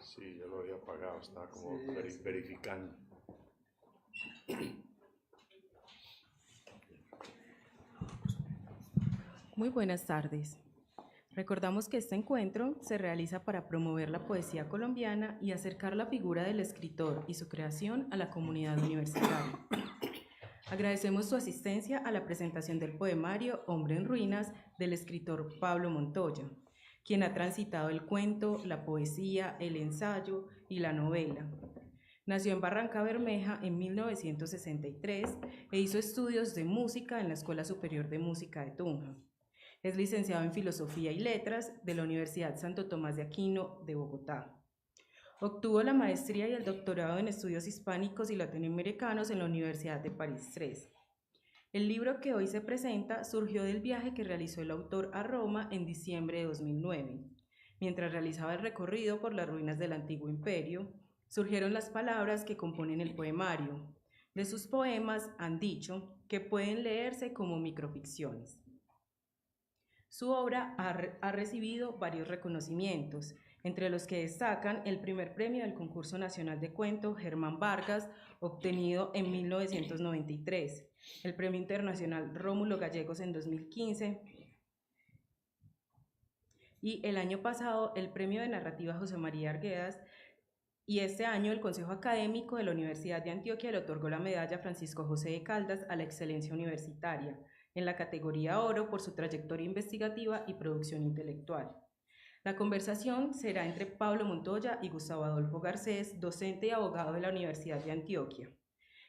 Sí, yo lo había apagado, estaba como verificando. Muy buenas tardes. Recordamos que este encuentro se realiza para promover la poesía colombiana y acercar la figura del escritor y su creación a la comunidad universitaria. Agradecemos su asistencia a la presentación del poemario Hombre en Ruinas del escritor Pablo Montoya, quien ha transitado el cuento, la poesía, el ensayo y la novela. Nació en Barranca Bermeja en 1963 e hizo estudios de música en la Escuela Superior de Música de Tunja. Es licenciado en Filosofía y Letras de la Universidad Santo Tomás de Aquino de Bogotá. Obtuvo la maestría y el doctorado en Estudios Hispánicos y Latinoamericanos en la Universidad de París III. El libro que hoy se presenta surgió del viaje que realizó el autor a Roma en diciembre de 2009. Mientras realizaba el recorrido por las ruinas del antiguo imperio, surgieron las palabras que componen el poemario. De sus poemas han dicho que pueden leerse como microficciones. Su obra ha recibido varios reconocimientos, entre los que destacan el primer premio del Concurso Nacional de Cuento Germán Vargas, obtenido en 1993, el Premio Internacional Rómulo Gallegos en 2015, y el año pasado el Premio de Narrativa José María Arguedas, y este año el Consejo Académico de la Universidad de Antioquia le otorgó la medalla Francisco José de Caldas a la excelencia universitaria, en la categoría Oro por su trayectoria investigativa y producción intelectual. La conversación será entre Pablo Montoya y Gustavo Adolfo Garcés, docente y abogado de la Universidad de Antioquia.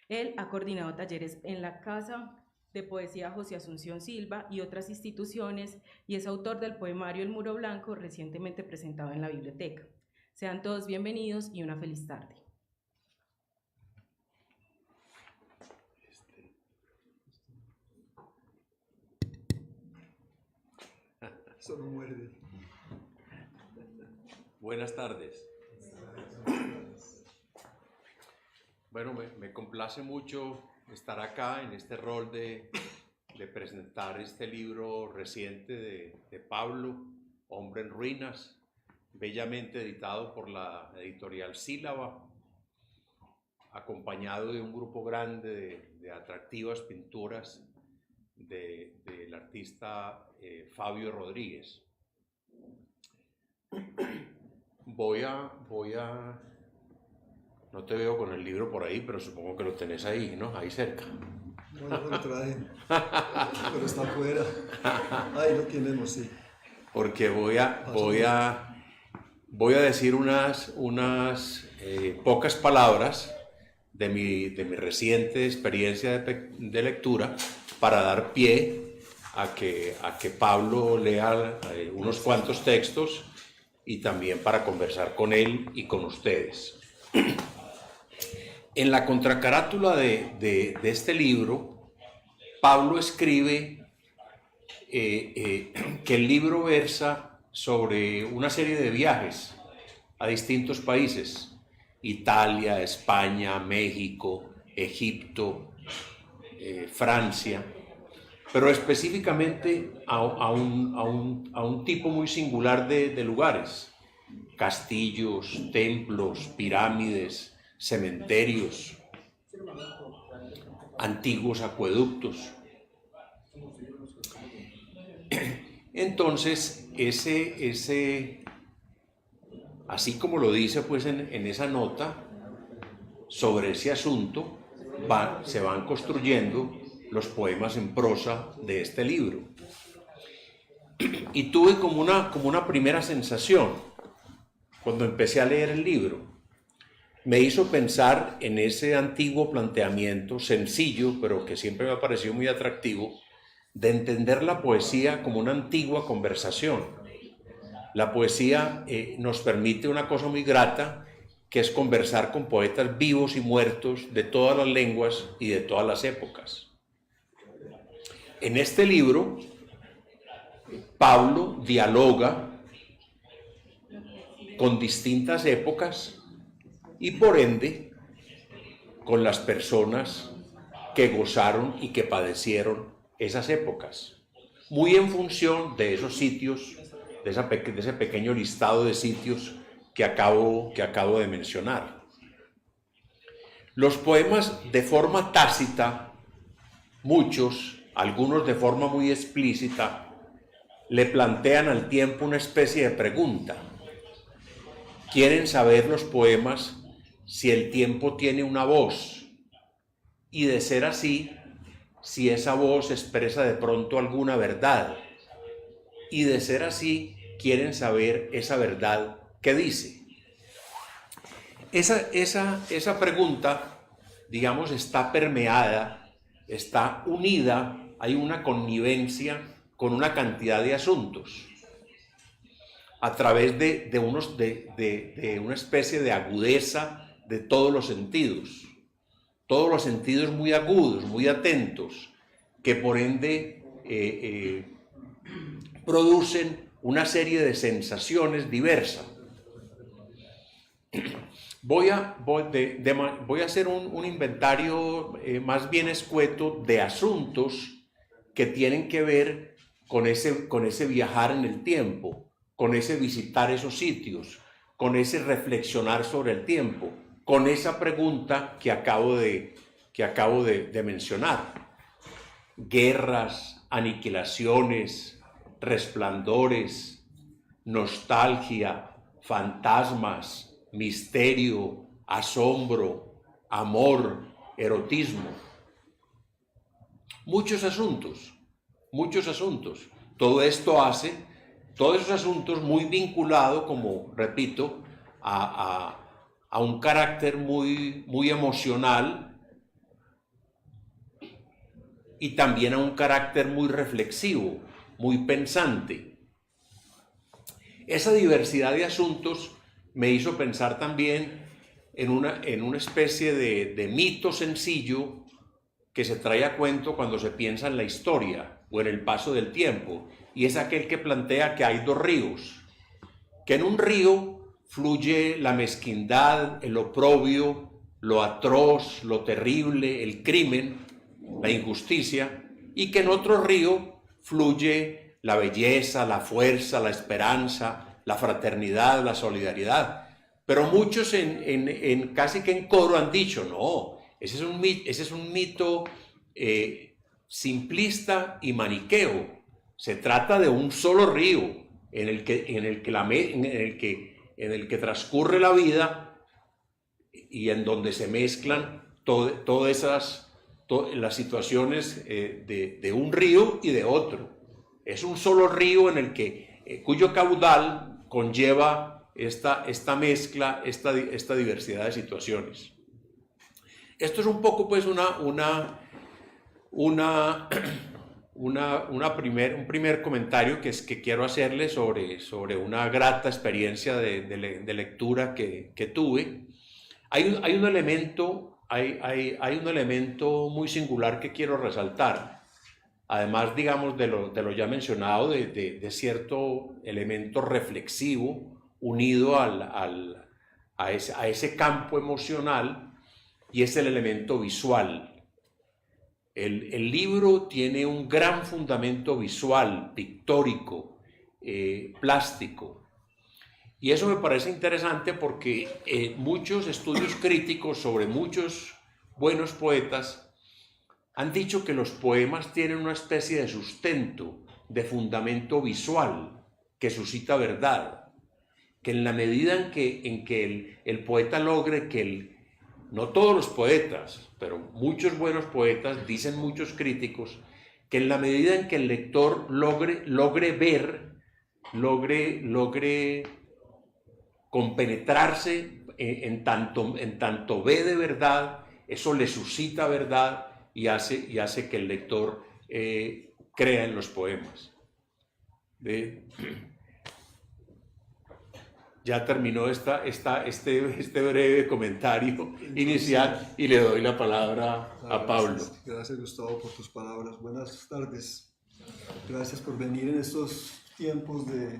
Él ha coordinado talleres en la Casa de Poesía José Asunción Silva y otras instituciones y es autor del poemario El Muro Blanco, recientemente presentado en la biblioteca. Sean todos bienvenidos y una feliz tarde. Solo muerde. Buenas tardes. Bueno, me complace mucho estar acá en este rol de presentar este libro reciente de Pablo, Hombre en Ruinas, bellamente editado por la editorial Sílaba, acompañado de un grupo grande de atractivas pinturas del artista Fabio Rodríguez. Voy a... No te veo con el libro por ahí, pero supongo que lo tenés ahí, ¿no? Ahí cerca. No, yo lo traje, pero está afuera. Ahí lo tenemos, sí. Porque voy a decir unas pocas palabras de mi reciente experiencia de lectura para dar pie a que Pablo lea unos cuantos textos y también para conversar con él y con ustedes. En la contracarátula de este libro, Pablo escribe que el libro versa sobre una serie de viajes a distintos países: Italia, España, México, Egipto, Francia, pero específicamente a un tipo muy singular de lugares: castillos, templos, pirámides, cementerios, antiguos acueductos. Entonces, así como lo dice pues en esa nota, sobre ese asunto se van construyendo los poemas en prosa de este libro. Y tuve como una primera sensación cuando empecé a leer el libro. Me hizo pensar en ese antiguo planteamiento sencillo, pero que siempre me ha parecido muy atractivo, de entender la poesía como una antigua conversación. La poesía nos permite una cosa muy grata, que es conversar con poetas vivos y muertos de todas las lenguas y de todas las épocas. En este libro, Pablo dialoga con distintas épocas y por ende con las personas que gozaron y que padecieron esas épocas, muy en función de esos sitios, de ese pequeño listado de sitios que acabo de mencionar. Los poemas de forma tácita, muchos, algunos de forma muy explícita, le plantean al tiempo una especie de pregunta. Quieren saber los poemas si el tiempo tiene una voz, y de ser así, si esa voz expresa de pronto alguna verdad, y de ser así, quieren saber esa verdad que dice. Esa pregunta, digamos, está permeada, está unida, hay una connivencia con una cantidad de asuntos, a través de una especie de agudeza de todos los sentidos muy agudos, muy atentos, que por ende producen una serie de sensaciones diversas. Voy a hacer un inventario más bien escueto de asuntos que tienen que ver con ese viajar en el tiempo, con ese visitar esos sitios, con ese reflexionar sobre el tiempo, con esa pregunta que acabo de mencionar. Guerras, aniquilaciones, resplandores, nostalgia, fantasmas, misterio, asombro, amor, erotismo. Muchos asuntos. Todos esos asuntos muy vinculados, como repito, a un carácter muy emocional y también a un carácter muy reflexivo, muy pensante. Esa diversidad de asuntos me hizo pensar también en una especie de mito sencillo que se trae a cuento cuando se piensa en la historia o en el paso del tiempo, y es aquel que plantea que hay dos ríos, que en un río fluye la mezquindad, el oprobio, lo atroz, lo terrible, el crimen, la injusticia, y que en otro río fluye la belleza, la fuerza, la esperanza, la fraternidad, la solidaridad. Pero muchos casi que en coro han dicho, no, ese es un mito simplista y maniqueo. Se trata de un solo río en el que transcurre la vida y en donde se mezclan todas las situaciones de un río y de otro. Es un solo río cuyo caudal conlleva esta mezcla, esta diversidad de situaciones. Esto es un poco pues un primer comentario que quiero hacerle sobre una grata experiencia de lectura que tuve. Hay un elemento muy singular que quiero resaltar, además, digamos, de lo ya mencionado, de cierto elemento reflexivo unido a ese campo emocional, y es el elemento visual. El libro tiene un gran fundamento visual, pictórico, plástico. Y eso me parece interesante porque muchos estudios críticos sobre muchos buenos poetas han dicho que los poemas tienen una especie de sustento, de fundamento visual, que suscita verdad. Que en la medida en que el poeta logre no todos los poetas, pero muchos buenos poetas, dicen muchos críticos, que en la medida en que el lector logre ver, logre compenetrarse en tanto ve de verdad, eso le suscita verdad y hace que el lector crea en los poemas. Ya terminó este breve comentario inicial y le doy la palabra a Pablo. Gracias, Gustavo, por tus palabras. Buenas tardes. Gracias por venir en estos tiempos de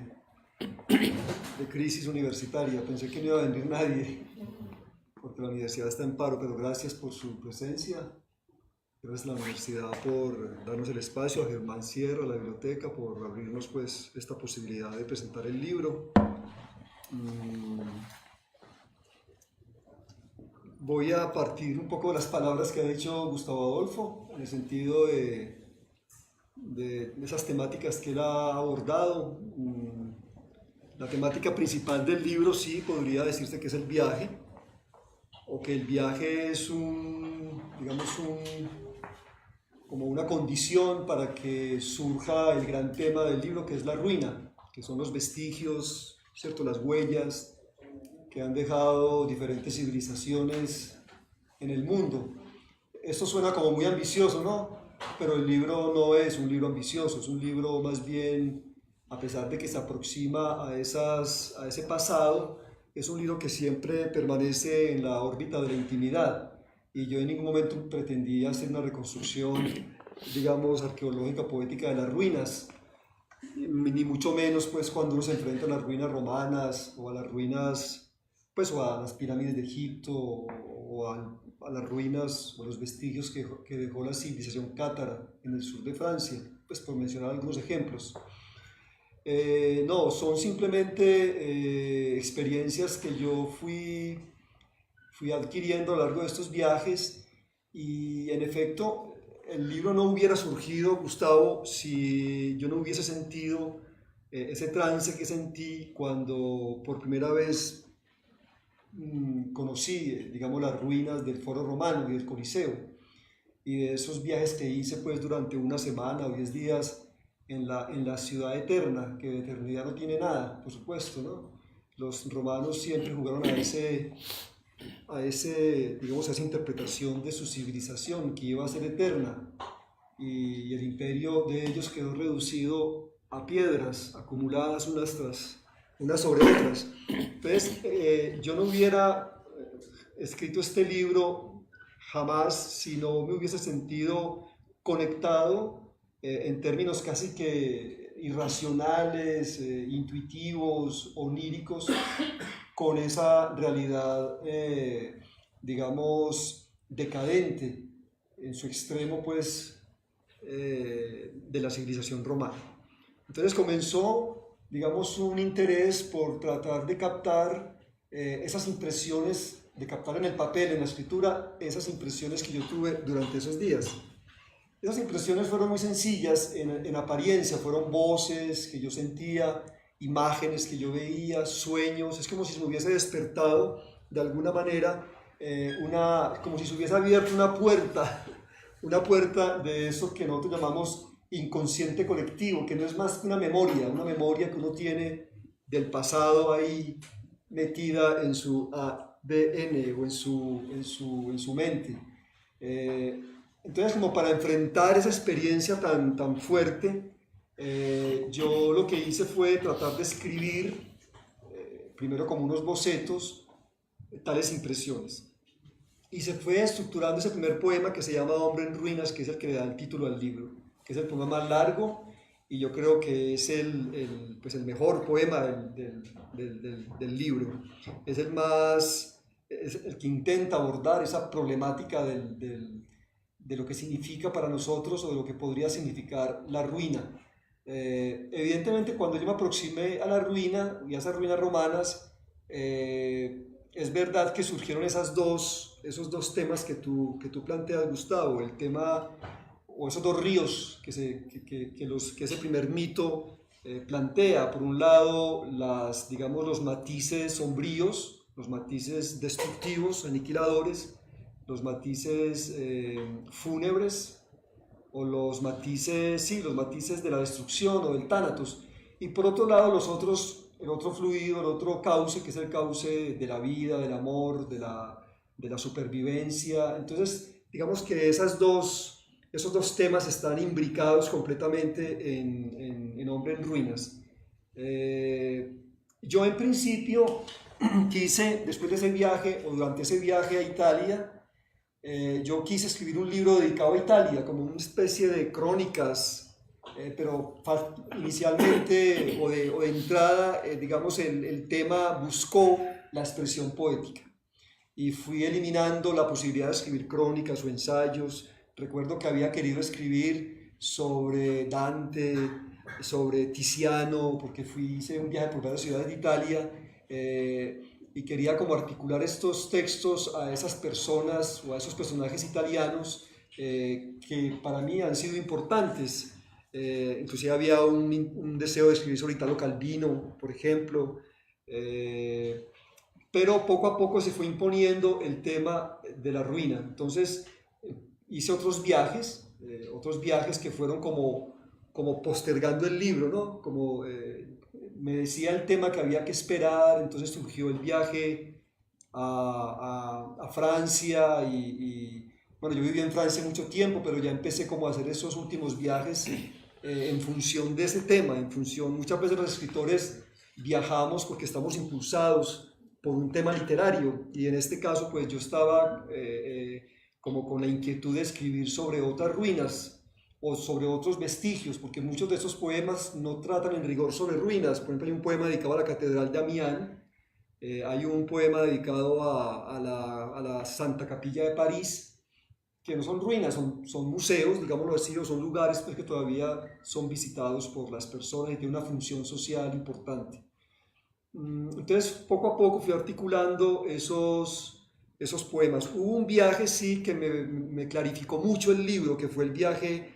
crisis universitaria. Pensé que no iba a venir nadie porque la universidad está en paro, pero gracias por su presencia. Gracias a la universidad por darnos el espacio, a Germán Sierra, a la biblioteca, por abrirnos pues esta posibilidad de presentar el libro. Voy a partir un poco de las palabras que ha dicho Gustavo Adolfo, en el sentido de esas temáticas que él ha abordado. La temática principal del libro sí podría decirse que es el viaje, o que el viaje es como una condición para que surja el gran tema del libro, que es la ruina, que son los vestigios, ¿cierto? Las huellas que han dejado diferentes civilizaciones en el mundo. Esto suena como muy ambicioso, ¿no? Pero el libro no es un libro ambicioso, es un libro más bien, a pesar de que se aproxima a ese pasado, es un libro que siempre permanece en la órbita de la intimidad. Y yo en ningún momento pretendía hacer una reconstrucción, digamos, arqueológica, poética de las ruinas, ni mucho menos pues cuando uno se enfrenta a las ruinas romanas o a las ruinas, pues o a las pirámides de Egipto o a las ruinas o los vestigios que dejó la civilización cátara en el sur de Francia, pues por mencionar algunos ejemplos. No, son simplemente experiencias que yo fui adquiriendo a lo largo de estos viajes, y en efecto el libro no hubiera surgido, Gustavo, si yo no hubiese sentido ese trance que sentí cuando por primera vez conocí, digamos, las ruinas del Foro Romano y del Coliseo, y de esos viajes que hice pues durante una semana o 10 días en la ciudad eterna, que de eternidad no tiene nada, por supuesto, ¿no? Los romanos siempre jugaron a esa interpretación de su civilización que iba a ser eterna, y el imperio de ellos quedó reducido a piedras acumuladas unas sobre otras. Entonces, yo no hubiera escrito este libro jamás si no me hubiese sentido conectado en términos casi que irracionales, intuitivos, oníricos, con esa realidad, digamos, decadente en su extremo, pues, de la civilización romana. Entonces comenzó, digamos, un interés por tratar de captar esas impresiones, de captar en el papel, en la escritura, esas impresiones que yo tuve durante esos días. Esas impresiones fueron muy sencillas en apariencia, fueron voces que yo sentía, imágenes que yo veía, sueños. Es como si se me hubiese despertado de alguna manera, como si se hubiese abierto una puerta de eso que nosotros llamamos inconsciente colectivo, que no es más que una memoria que uno tiene del pasado ahí metida en su ADN o en su mente. Entonces, como para enfrentar esa experiencia tan fuerte, yo lo que hice fue tratar de escribir, primero como unos bocetos, tales impresiones. Y se fue estructurando ese primer poema que se llama Hombre en Ruinas, que es el que le da el título al libro, que es el poema más largo, y yo creo que es el mejor poema del libro. Es el que intenta abordar esa problemática de lo que significa para nosotros, o de lo que podría significar la ruina. Evidentemente, cuando yo me aproximé a la ruina y a esas ruinas romanas, es verdad que surgieron esos dos temas que tú planteas, Gustavo, el tema, o esos dos ríos que ese primer mito plantea. Por un lado, los matices sombríos, los matices destructivos, aniquiladores, los matices fúnebres, o los matices de la destrucción o del tánatos, y por otro lado el otro fluido, el otro cauce, que es el cauce de la vida, del amor, de la supervivencia. Entonces, digamos que esos dos temas están imbricados completamente en Hombre en Ruinas. Yo en principio quise, después de ese viaje, o durante ese viaje a Italia, yo quise escribir un libro dedicado a Italia, como una especie de crónicas, pero inicialmente o de entrada, digamos, el tema buscó la expresión poética, y fui eliminando la posibilidad de escribir crónicas o ensayos. Recuerdo que había querido escribir sobre Dante, sobre Tiziano, porque hice un viaje por varias ciudades de Italia, y quería como articular estos textos a esas personas o a esos personajes italianos que para mí han sido importantes. Inclusive había un deseo de escribir sobre Italo Calvino, por ejemplo, pero poco a poco se fue imponiendo el tema de la ruina. Entonces hice otros viajes que fueron como postergando el libro, ¿no? Como me decía el tema que había que esperar, entonces surgió el viaje a Francia bueno, yo viví en Francia mucho tiempo, pero ya empecé como a hacer esos últimos viajes en función de ese tema, muchas veces los escritores viajamos porque estamos impulsados por un tema literario, y en este caso pues yo estaba como con la inquietud de escribir sobre otras ruinas o sobre otros vestigios, porque muchos de esos poemas no tratan en rigor sobre ruinas. Por ejemplo, hay un poema dedicado a la Catedral de Amiens, hay un poema dedicado a la Santa Capilla de París, que no son ruinas, son museos, digámoslo así, o son lugares pues, que todavía son visitados por las personas y tienen una función social importante. Entonces, poco a poco fui articulando esos poemas. Hubo un viaje, sí, que me clarificó mucho el libro, que fue el viaje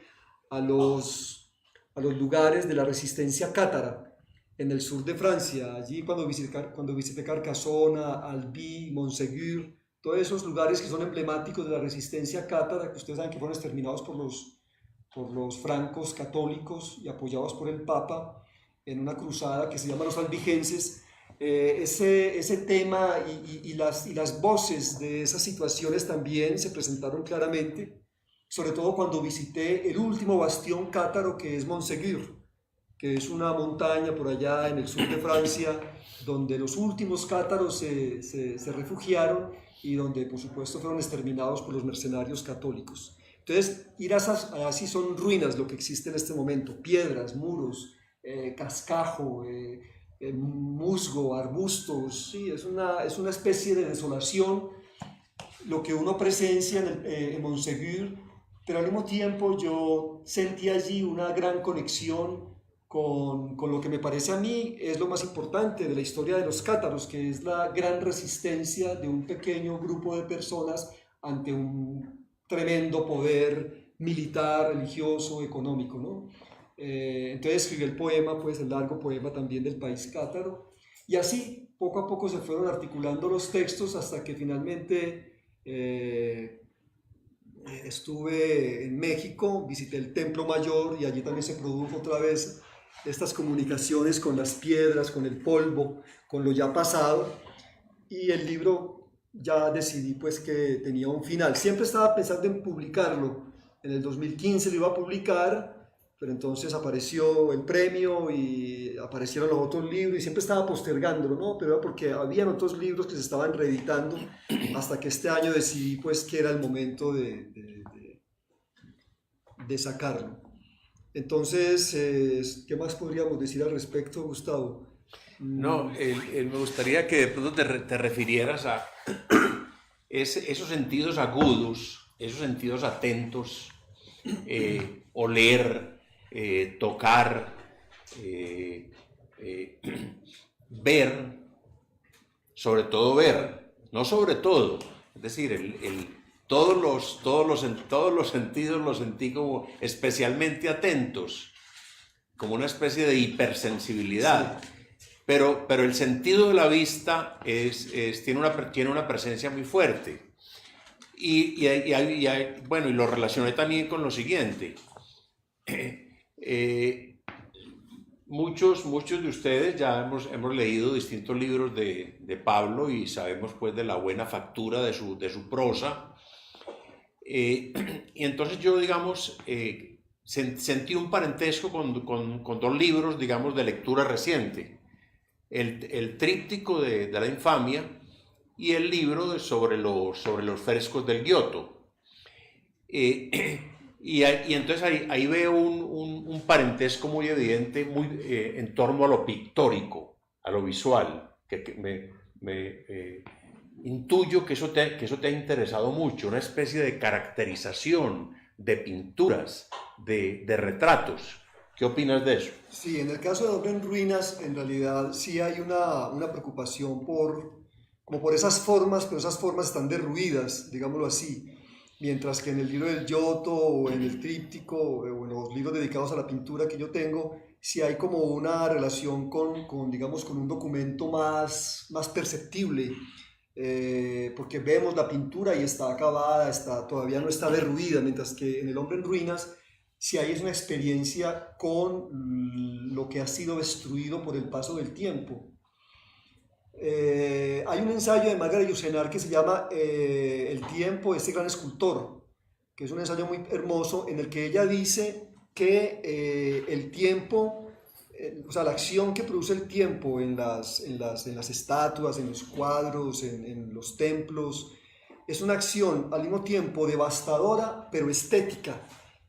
a los lugares de la resistencia cátara en el sur de Francia. Allí cuando visité Carcassonne, Albi, Montségur, todos esos lugares que son emblemáticos de la resistencia cátara, que ustedes saben que fueron exterminados por los francos católicos y apoyados por el Papa en una cruzada que se llama los albigenses. Ese tema y las voces de esas situaciones también se presentaron claramente, sobre todo cuando visité el último bastión cátaro, que es Montségur, que es una montaña por allá en el sur de Francia, donde los últimos cátaros se refugiaron y donde por supuesto fueron exterminados por los mercenarios católicos. Entonces, ir así son ruinas lo que existe en este momento: piedras, muros, cascajo, musgo, arbustos. Sí, es una especie de desolación lo que uno presencia en Montségur, pero al mismo tiempo yo sentí allí una gran conexión con lo que me parece a mí es lo más importante de la historia de los cátaros, que es la gran resistencia de un pequeño grupo de personas ante un tremendo poder militar, religioso, económico, ¿no? Entonces escribí el poema, pues el largo poema también del país cátaro, y así poco a poco se fueron articulando los textos hasta que finalmente estuve en México, visité el Templo Mayor y allí también se produjo otra vez estas comunicaciones con las piedras, con el polvo, con lo ya pasado, y el libro ya decidí pues que tenía un final. Siempre estaba pensando en publicarlo, en el 2015 lo iba a publicar, pero entonces apareció el premio y aparecieron los otros libros y siempre estaba postergándolo, ¿no? Pero era porque habían otros libros que se estaban reeditando, hasta que este año decidí pues que era el momento de sacarlo. Entonces, ¿qué más podríamos decir al respecto, Gustavo? No, me gustaría que de pronto te refirieras a esos sentidos agudos, esos sentidos atentos, oler, tocar, ver, sobre todo ver, no sobre todo, es decir, todos los sentidos los sentí como especialmente atentos, como una especie de hipersensibilidad. Sí. Pero el sentido de la vista tiene una presencia muy fuerte. Bueno, y lo relacioné también con lo siguiente. Muchos de ustedes ya hemos leído distintos libros de Pablo y sabemos pues de la buena factura de su prosa. Y entonces yo, digamos, sentí un parentesco con dos libros, digamos, de lectura reciente. El tríptico de la infamia y el libro sobre los frescos del Giotto. Y entonces ahí veo un parentesco muy evidente en torno a lo pictórico, a lo visual, que intuyo que eso te ha interesado mucho, una especie de caracterización de pinturas, de retratos. ¿Qué opinas de eso? Sí, en el caso de Hombre en Ruinas, en realidad sí hay una preocupación como por esas formas, pero esas formas están derruidas, digámoslo así. Mientras que en el libro del Giotto o en el tríptico o en los libros dedicados a la pintura que yo tengo, sí hay como una relación digamos, con un documento más perceptible, porque vemos la pintura y está acabada, todavía no está derruida, mientras que en El Hombre en Ruinas sí hay una experiencia con lo que ha sido destruido por el paso del tiempo. Hay un ensayo de Margaret Yourcenar que se llama El tiempo, este gran escultor, que es un ensayo muy hermoso en el que ella dice que el tiempo, o sea, la acción que produce el tiempo en las estatuas, en los cuadros, en los templos, es una acción al mismo tiempo devastadora pero estética,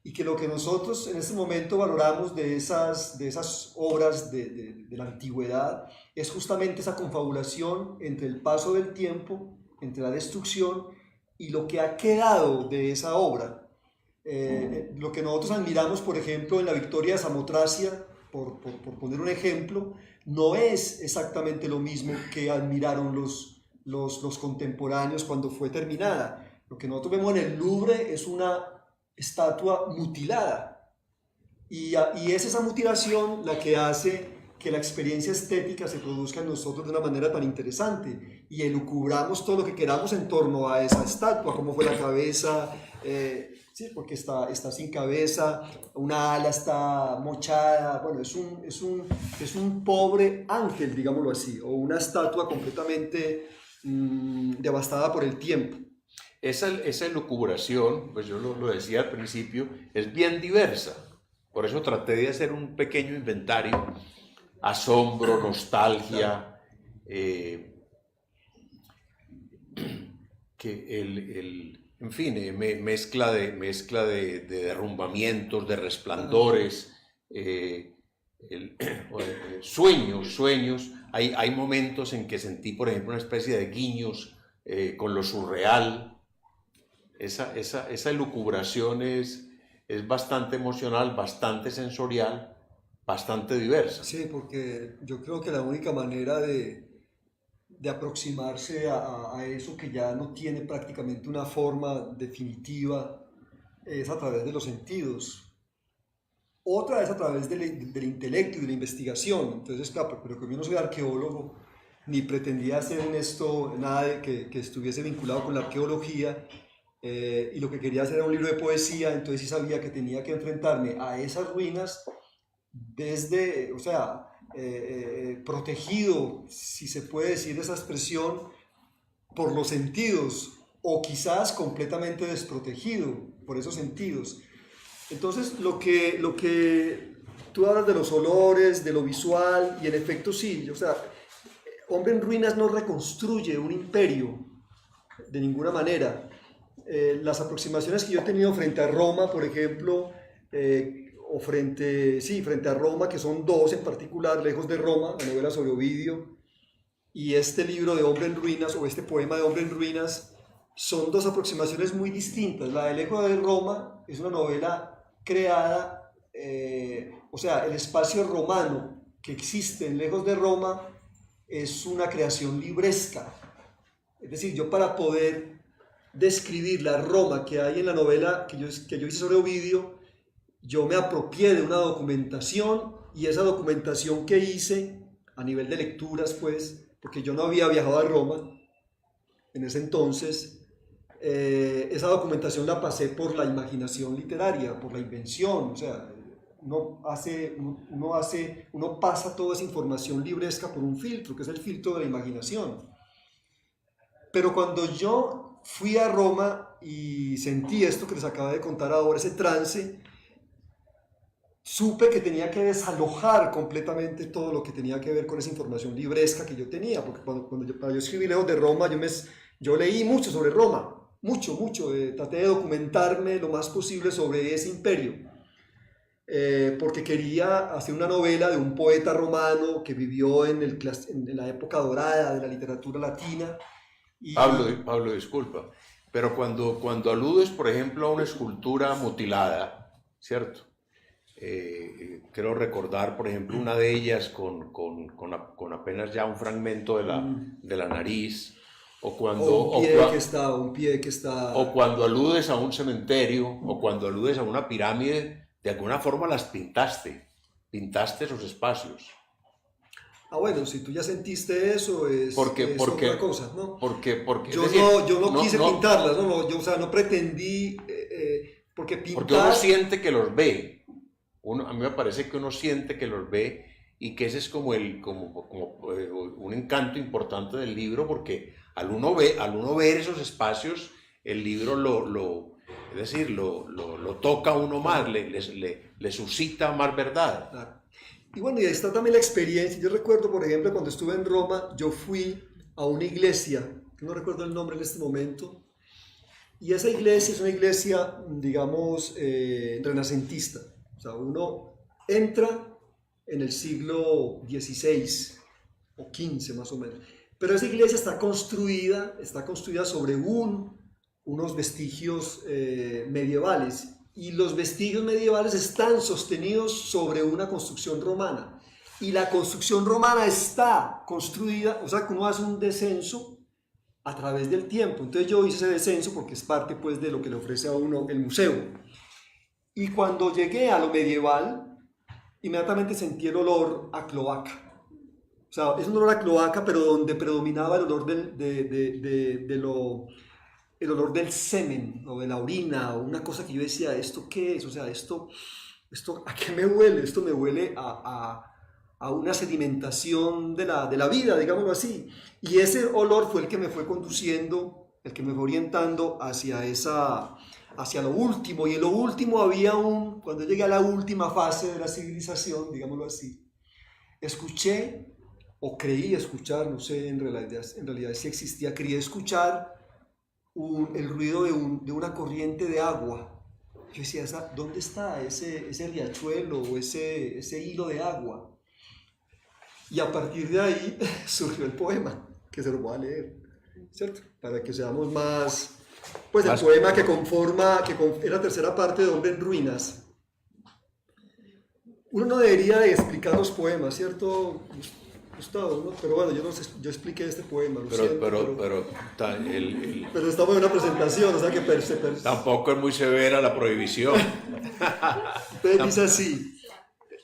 y que lo que nosotros en este momento valoramos de esas obras de la antigüedad es justamente esa confabulación entre el paso del tiempo, entre la destrucción y lo que ha quedado de esa obra. Lo que nosotros admiramos, por ejemplo, en la Victoria de Samotracia, por poner un ejemplo, no es exactamente lo mismo que admiraron los contemporáneos cuando fue terminada. Lo que nosotros vemos en el Louvre es una estatua mutilada, y es esa mutilación la que hace que la experiencia estética se produzca en nosotros de una manera tan interesante, y elucubramos todo lo que queramos en torno a esa estatua, cómo fue la cabeza, sí, porque está sin cabeza, una ala está mochada, bueno, es un pobre ángel, digámoslo así, o una estatua completamente devastada por el tiempo. Esa elucubración, pues yo lo decía al principio, es bien diversa. Por eso traté de hacer un pequeño inventario: asombro, nostalgia, en fin, mezcla de derrumbamientos, de resplandores, sueños. Hay momentos en que sentí, por ejemplo, una especie de guiños con lo surreal. Esa elucubración es bastante emocional, bastante sensorial, bastante diversa. Sí, porque yo creo que la única manera de aproximarse a eso que ya no tiene prácticamente una forma definitiva es a través de los sentidos. Otra es a través del intelecto y de la investigación. Entonces, claro, pero como yo no soy arqueólogo, ni pretendía hacer en esto nada que estuviese vinculado con la arqueología, y lo que quería hacer era un libro de poesía, entonces sí sabía que tenía que enfrentarme a esas ruinas desde, o sea, protegido, si se puede decir esa expresión, por los sentidos, o quizás completamente desprotegido por esos sentidos. Entonces, lo que tú hablas de los olores, de lo visual, y en efecto sí, o sea, Hombre en Ruinas no reconstruye un imperio de ninguna manera. Las aproximaciones que yo he tenido frente a Roma, por ejemplo, o frente a Roma, que son dos en particular, Lejos de Roma, la novela sobre Ovidio, y este libro de Hombre en Ruinas, o este poema de Hombre en Ruinas, son dos aproximaciones muy distintas. La de Lejos de Roma es una novela creada, o sea, el espacio romano que existe en Lejos de Roma es una creación libresca. Es decir, yo para poder describir la Roma que hay en la novela que yo hice sobre Ovidio, yo me apropié de una documentación, y esa documentación que hice a nivel de lecturas, pues, porque yo no había viajado a Roma en ese entonces, esa documentación la pasé por la imaginación literaria, por la invención. O sea, uno pasa toda esa información libresca por un filtro, que es el filtro de la imaginación. Pero cuando yo fui a Roma y sentí esto que les acabo de contar ahora, ese trance, supe que tenía que desalojar completamente todo lo que tenía que ver con esa información libresca que yo tenía, porque cuando yo escribí Lejos de Roma, yo leí mucho sobre Roma, mucho, traté de documentarme lo más posible sobre ese imperio, porque quería hacer una novela de un poeta romano que vivió en la época dorada de la literatura latina. Pablo, disculpa, pero cuando aludes, por ejemplo, a una escultura mutilada, ¿cierto? quiero recordar, por ejemplo, una de ellas con apenas ya un fragmento de la nariz, o cuando, un pie que está... o cuando aludes a un cementerio, o cuando aludes a una pirámide, de alguna forma las pintaste esos espacios. Bueno, si tú ya sentiste eso, es otra cosa, ¿no? Porque yo no quise pintarlas, yo, o sea, no pretendí, porque pintar... Porque uno siente que los ve, a mí me parece que uno siente que los ve, y que ese es como un encanto importante del libro, porque al uno ver esos espacios, el libro lo toca a uno más, le suscita más verdad. Claro. Y bueno, y ahí está también la experiencia. Yo recuerdo, por ejemplo, cuando estuve en Roma, yo fui a una iglesia, que no recuerdo el nombre en este momento, y esa iglesia es una iglesia, digamos, renacentista. O sea, uno entra en el siglo XVI o XV más o menos, pero esa iglesia está construida sobre unos vestigios medievales, y los vestigios medievales están sostenidos sobre una construcción romana, y la construcción romana está construida, o sea que uno hace un descenso a través del tiempo. Entonces yo hice ese descenso porque es parte pues de lo que le ofrece a uno el museo, y cuando llegué a lo medieval inmediatamente sentí el olor a cloaca. O sea, es un olor a cloaca, pero donde predominaba el olor el olor del semen o de la orina, o una cosa que yo decía, ¿esto qué es? O sea, ¿esto ¿a qué me huele? Esto me huele a una sedimentación de la vida, digámoslo así. Y ese olor fue el que me fue conduciendo, el que me fue orientando hacia lo último. Y en lo último había cuando llegué a la última fase de la civilización, digámoslo así, escuché, o creí escuchar, no sé en realidad si existía, creí escuchar el ruido de una corriente de agua. Yo decía, ¿dónde está ese riachuelo o ese hilo de agua? Y a partir de ahí surgió el poema, que se lo voy a leer, ¿cierto? Para que seamos más... Pues el poema que es la tercera parte de Hombre en Ruinas. Uno no debería de explicar los poemas, ¿cierto, Gustavo? ¿No? Pero bueno, yo expliqué este poema. Pero estamos en una presentación, o sea que tampoco es muy severa la prohibición. Entonces dice así: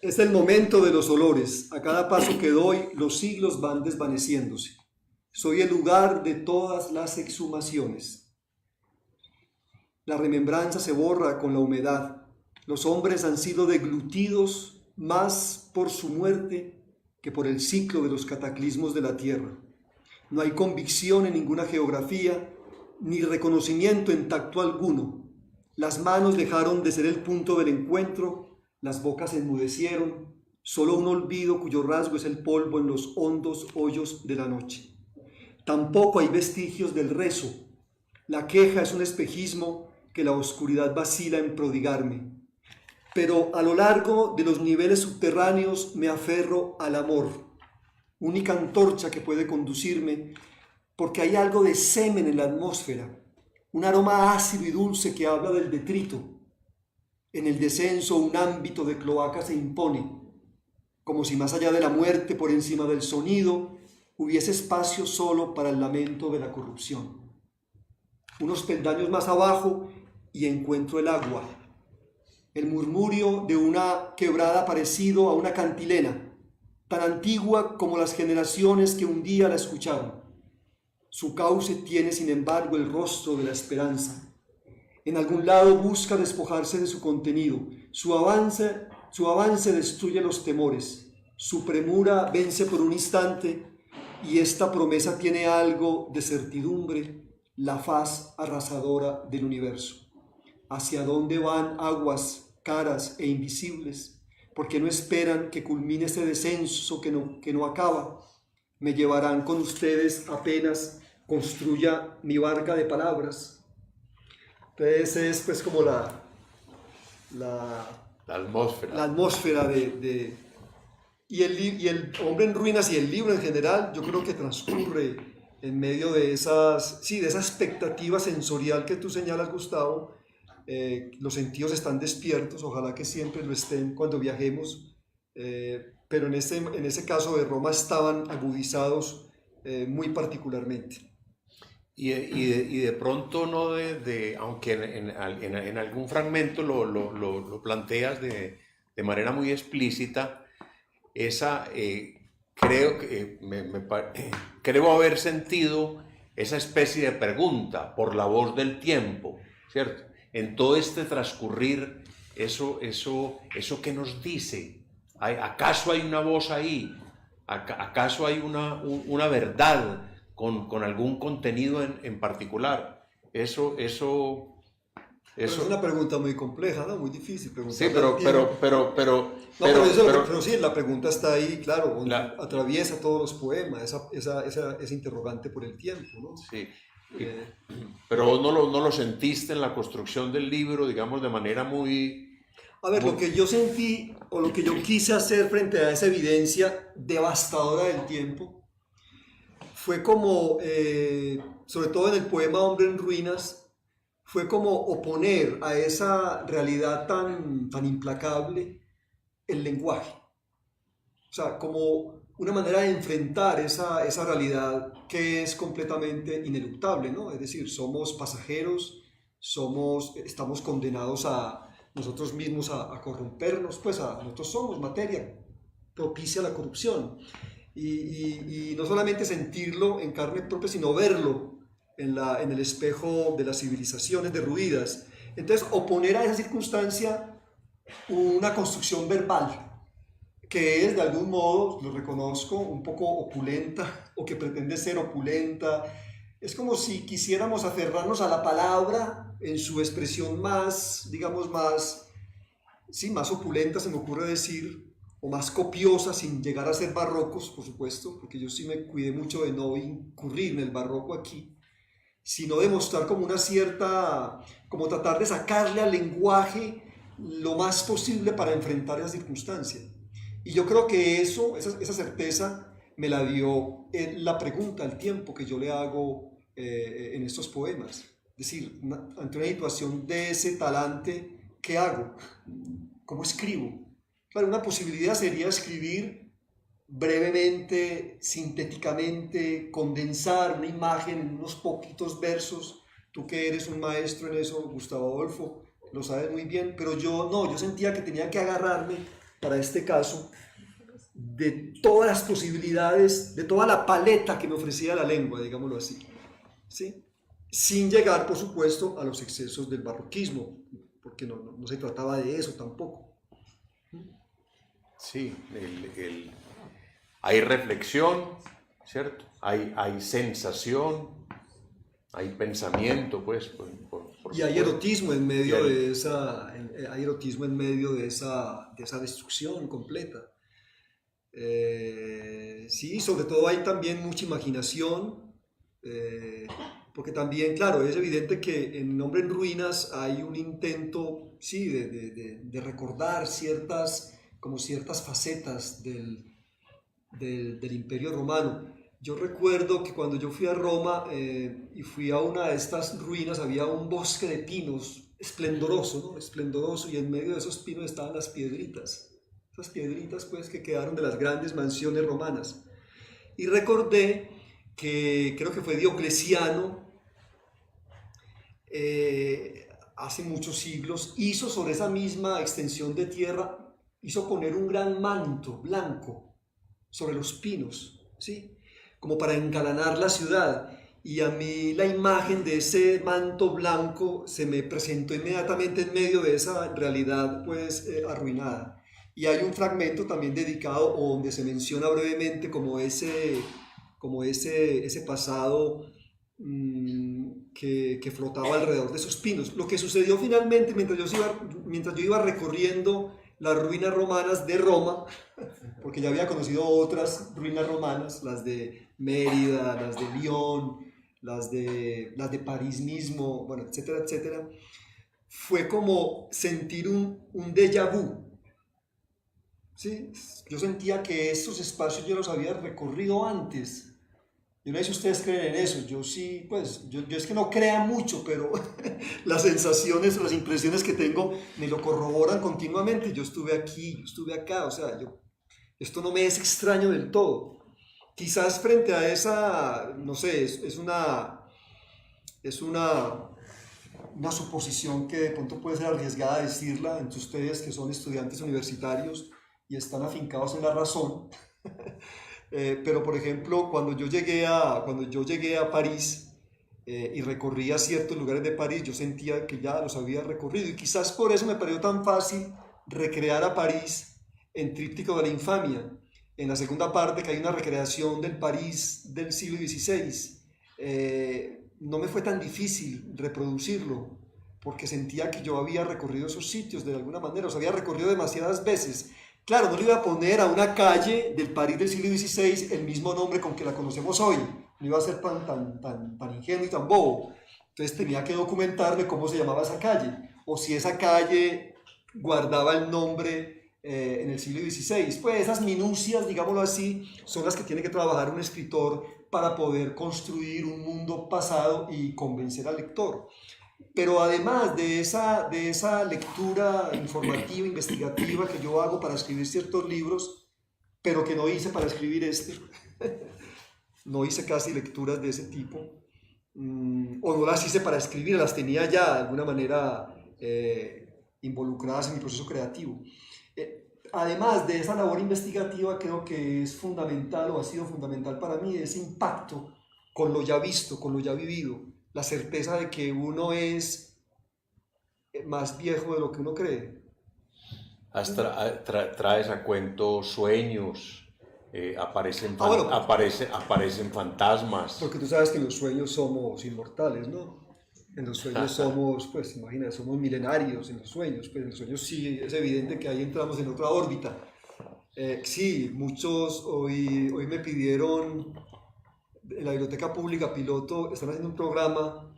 es el momento de los olores. A cada paso que doy, los siglos van desvaneciéndose. Soy el lugar de todas las exhumaciones. La remembranza se borra con la humedad. Los hombres han sido deglutidos más por su muerte que por el ciclo de los cataclismos de la tierra. No hay convicción en ninguna geografía, ni reconocimiento en tacto alguno. Las manos dejaron de ser el punto del encuentro, las bocas enmudecieron, solo un olvido cuyo rasgo es el polvo en los hondos hoyos de la noche. Tampoco hay vestigios del rezo. La queja es un espejismo que la oscuridad vacila en prodigarme. Pero a lo largo de los niveles subterráneos me aferro al amor, única antorcha que puede conducirme, porque hay algo de semen en la atmósfera, un aroma ácido y dulce que habla del detrito. En el descenso un ámbito de cloaca se impone, como si más allá de la muerte, por encima del sonido, hubiese espacio solo para el lamento de la corrupción. Unos peldaños más abajo y encuentro el agua, el murmurio de una quebrada parecido a una cantilena, tan antigua como las generaciones que un día la escucharon. Su cauce tiene, sin embargo, el rostro de la esperanza. En algún lado busca despojarse de su contenido. Su avance destruye los temores. Su premura vence por un instante, y esta promesa tiene algo de certidumbre, la faz arrasadora del universo. ¿Hacia dónde van aguas caras e invisibles? Porque no esperan que culmine ese descenso que no acaba. Me llevarán con ustedes apenas construya mi barca de palabras. Entonces es pues como la atmósfera. La atmósfera y el Hombre en Ruinas y el libro en general, yo creo que transcurre en medio de esa expectativa sensorial que tú señalas, Gustavo. Los sentidos están despiertos, ojalá que siempre lo estén cuando viajemos, pero en ese caso de Roma estaban agudizados muy particularmente. Y de pronto, no aunque en algún fragmento lo planteas de manera muy explícita, creo haber sentido esa especie de pregunta por la voz del tiempo, ¿cierto? En todo este transcurrir, eso ¿qué nos dice? ¿Acaso hay una voz ahí? ¿Acaso hay una verdad con algún contenido en particular? Eso Es una pregunta muy compleja, ¿no? Muy difícil preguntar. Sí, pero sí, la pregunta está ahí, claro, atraviesa todos los poemas, esa interrogante por el tiempo, ¿no? Sí. Pero no lo sentiste en la construcción del libro, digamos, de manera muy... A ver, lo que yo sentí, o lo que yo quise hacer frente a esa evidencia devastadora del tiempo, fue como, sobre todo en el poema Hombre en Ruinas, fue como oponer a esa realidad tan implacable el lenguaje. O sea, como una manera de enfrentar esa realidad que es completamente ineluctable, ¿no? Es decir, somos pasajeros, estamos condenados a nosotros mismos a corrompernos, pues nosotros somos materia propicia a la corrupción. Y no solamente sentirlo en carne propia, sino verlo en el espejo de las civilizaciones derruidas. Entonces, oponer a esa circunstancia una construcción verbal que es, de algún modo, lo reconozco, un poco opulenta, o que pretende ser opulenta. Es como si quisiéramos aferrarnos a la palabra en su expresión más, digamos, más opulenta, se me ocurre decir, o más copiosa, sin llegar a ser barrocos, por supuesto, porque yo sí me cuidé mucho de no incurrir en el barroco aquí, sino demostrar como una cierta, como tratar de sacarle al lenguaje lo más posible para enfrentar esa circunstancia. Y yo creo que esa certeza me la dio la pregunta, el tiempo que yo le hago en estos poemas. Es decir, ante una situación de ese talante, ¿qué hago? ¿Cómo escribo? Claro, una posibilidad sería escribir brevemente, sintéticamente, condensar una imagen en unos poquitos versos. Tú que eres un maestro en eso, Gustavo Adolfo, lo sabes muy bien, pero yo sentía que tenía que agarrarme, para este caso, de todas las posibilidades, de toda la paleta que me ofrecía la lengua, digámoslo así, ¿sí? Sin llegar, por supuesto, a los excesos del barroquismo, porque no se trataba de eso tampoco. Sí, hay reflexión, ¿cierto? Hay sensación, hay pensamiento, pues. Y hay erotismo en medio de esa destrucción completa. Sí, sobre todo hay también mucha imaginación, porque también, claro, es evidente que en Hombre en Ruinas hay un intento, sí, de recordar ciertas facetas del Imperio Romano. Yo recuerdo que cuando yo fui a Roma y fui a una de estas ruinas, había un bosque de pinos esplendoroso, ¿no? Esplendoroso, y en medio de esos pinos estaban las piedritas. Esas piedritas, pues, que quedaron de las grandes mansiones romanas. Y recordé que creo que fue Diocleciano, hace muchos siglos, hizo sobre esa misma extensión de tierra, hizo poner un gran manto blanco sobre los pinos, ¿sí? Como para engalanar la ciudad. Y a mí la imagen de ese manto blanco se me presentó inmediatamente en medio de esa realidad, pues, arruinada. Y hay un fragmento también dedicado, o donde se menciona brevemente como ese pasado que flotaba alrededor de esos pinos. Lo que sucedió finalmente mientras yo iba recorriendo las ruinas romanas de Roma, porque ya había conocido otras ruinas romanas, las de Mérida, las de Lyon, las de París mismo, bueno, etcétera, etcétera, fue como sentir un déjà vu. ¿Sí? Yo sentía que estos espacios yo los había recorrido antes, Yo no sé si ustedes creen en eso, yo sí, pues, yo es que no crea mucho, pero las sensaciones, las impresiones que tengo me lo corroboran continuamente. Yo estuve aquí, yo estuve acá, o sea, esto no me es extraño del todo. Quizás frente a esa, no sé, es una suposición que de pronto puede ser arriesgada decirla entre ustedes que son estudiantes universitarios y están afincados en la razón. Pero por ejemplo, cuando yo llegué a París y recorría ciertos lugares de París, yo sentía que ya los había recorrido y quizás por eso me pareció tan fácil recrear a París en Tríptico de la Infamia. En la segunda parte, que hay una recreación del París del siglo XVI, no me fue tan difícil reproducirlo, porque sentía que yo había recorrido esos sitios de alguna manera, los había recorrido demasiadas veces. Claro, no le iba a poner a una calle del París del siglo XVI el mismo nombre con que la conocemos hoy, no iba a ser tan ingenuo y tan bobo. Entonces tenía que documentarme cómo se llamaba esa calle, o si esa calle guardaba el nombre en el siglo XVI. Pues esas minucias, digámoslo así, son las que tiene que trabajar un escritor para poder construir un mundo pasado y convencer al lector. Pero además de esa lectura informativa, investigativa que yo hago para escribir ciertos libros, pero que no hice para escribir este, no hice casi lecturas de ese tipo, o no las hice para escribir, las tenía ya de alguna manera involucradas en mi proceso creativo. Además de esa labor investigativa, creo que es fundamental o ha sido fundamental para mí ese impacto con lo ya visto, con lo ya vivido, la certeza de que uno es más viejo de lo que uno cree. Traes a cuento sueños, aparecen fantasmas. Porque tú sabes que en los sueños somos inmortales, ¿no? En los sueños somos, pues imagínate, somos milenarios en los sueños, pues en los sueños sí es evidente que ahí entramos en otra órbita. Sí, muchos hoy me pidieron, en la Biblioteca Pública Piloto, están haciendo un programa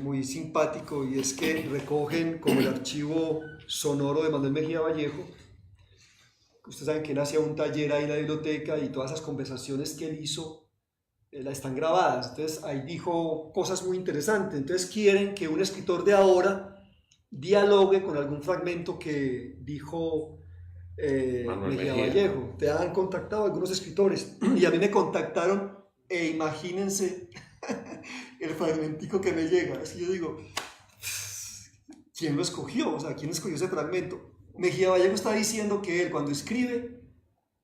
muy simpático, y es que recogen como el archivo sonoro de Manuel Mejía Vallejo. Ustedes saben que él hacía un taller ahí en la biblioteca y todas esas conversaciones que él hizo están grabadas. Entonces ahí dijo cosas muy interesantes. Entonces quieren que un escritor de ahora dialogue con algún fragmento que dijo Mejía Vallejo. Te han contactado algunos escritores y a mí me contactaron, e imagínense el fragmentico que me llega. Así yo digo, ¿quién lo escogió? O sea, ¿quién escogió ese fragmento? Mejía Vallejo está diciendo que él, cuando escribe,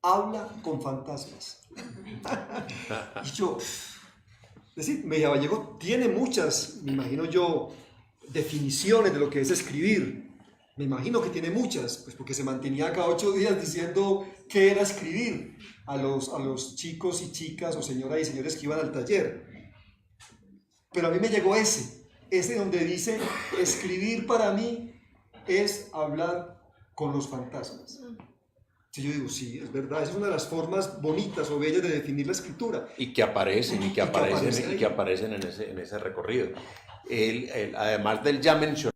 habla con fantasmas. Y yo, es decir, Mejía Vallejo tiene muchas, me imagino yo, definiciones de lo que es escribir. Me imagino que tiene muchas, pues porque se mantenía cada 8 días diciendo qué era escribir a los chicos y chicas, o señoras y señores que iban al taller. Pero a mí me llegó ese donde dice, escribir para mí es hablar con los fantasmas. Sí, yo digo, sí, es verdad, esa es una de las formas bonitas o bellas de definir la escritura. Y que aparecen en ese recorrido. Además del ya mencionado.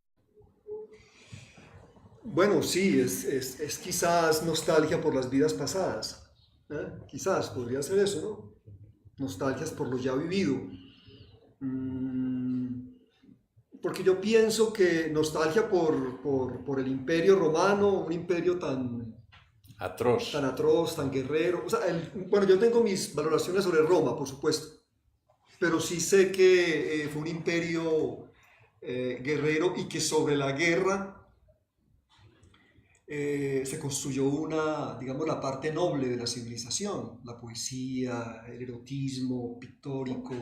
Bueno, sí, es quizás nostalgia por las vidas pasadas. Quizás podría ser eso, ¿no? Nostalgias por lo ya vivido. Porque yo pienso que nostalgia por el imperio romano, un imperio tan atroz, tan guerrero. O sea, bueno, yo tengo mis valoraciones sobre Roma, por supuesto, pero sí sé que fue un imperio guerrero, y que sobre la guerra se construyó digamos, la parte noble de la civilización, la poesía, el erotismo pictórico,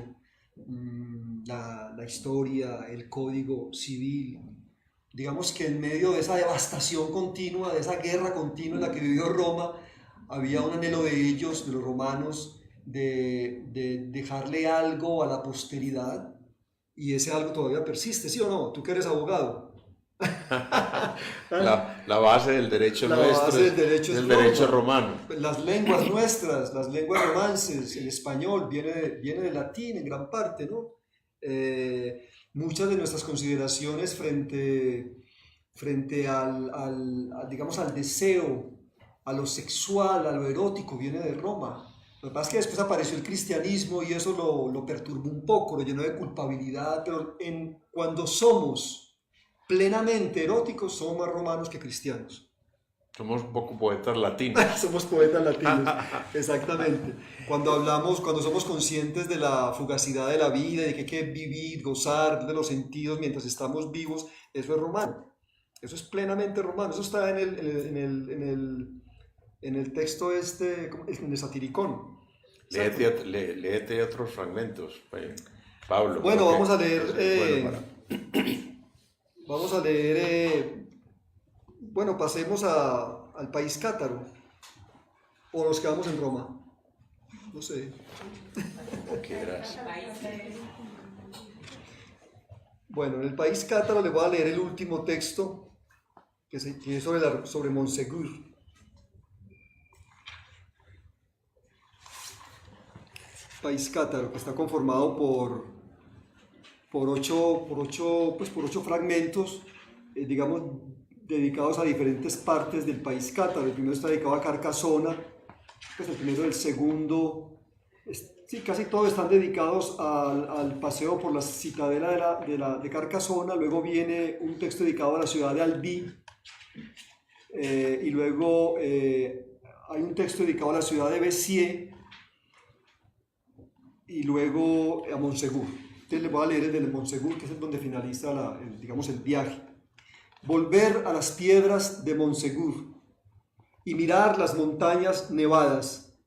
la historia, el código civil. Digamos que en medio de esa devastación continua, de esa guerra continua en la que vivió Roma, había un anhelo de ellos, de los romanos, de dejarle algo a la posteridad, y ese algo todavía persiste, ¿sí o no? Tú que eres abogado. La base del derecho nuestro es el derecho romano. Las lenguas nuestras, las lenguas romances, el español viene del latín en gran parte, ¿no? Muchas de nuestras consideraciones frente digamos, al deseo, a lo sexual, a lo erótico, viene de Roma. Lo que pasa es que después apareció el cristianismo y eso lo perturbó un poco, lo llenó de culpabilidad, pero cuando somos plenamente eróticos, somos más romanos que cristianos. Somos un poco poetas latinos. Somos poetas latinos, exactamente. Cuando somos conscientes de la fugacidad de la vida, de que hay que vivir, gozar de los sentidos mientras estamos vivos, eso es romano. Eso es plenamente romano. Eso está en el texto en el Satiricón. Léete otros fragmentos, Pablo. Bueno, vamos a leer. Bueno, Bueno, pasemos al país cátaro. O nos quedamos en Roma. No sé. Ok, gracias. Bueno, en el país cátaro le voy a leer el último texto que es sobre Monsegur. País cátaro, que está conformado por ocho fragmentos, digamos, dedicados a diferentes partes del país cátaro. El primero está dedicado a Carcasona, pues el primero, el segundo, sí, casi todos están dedicados al paseo por la citadela de Carcasona. Luego viene un texto dedicado a la ciudad de Albi, y luego hay un texto dedicado a la ciudad de Béziers, y luego a Monsegur. Entonces les voy a leer el de Monsegur, que es donde finaliza el viaje. Volver a las piedras de Monsegur y mirar las montañas nevadas,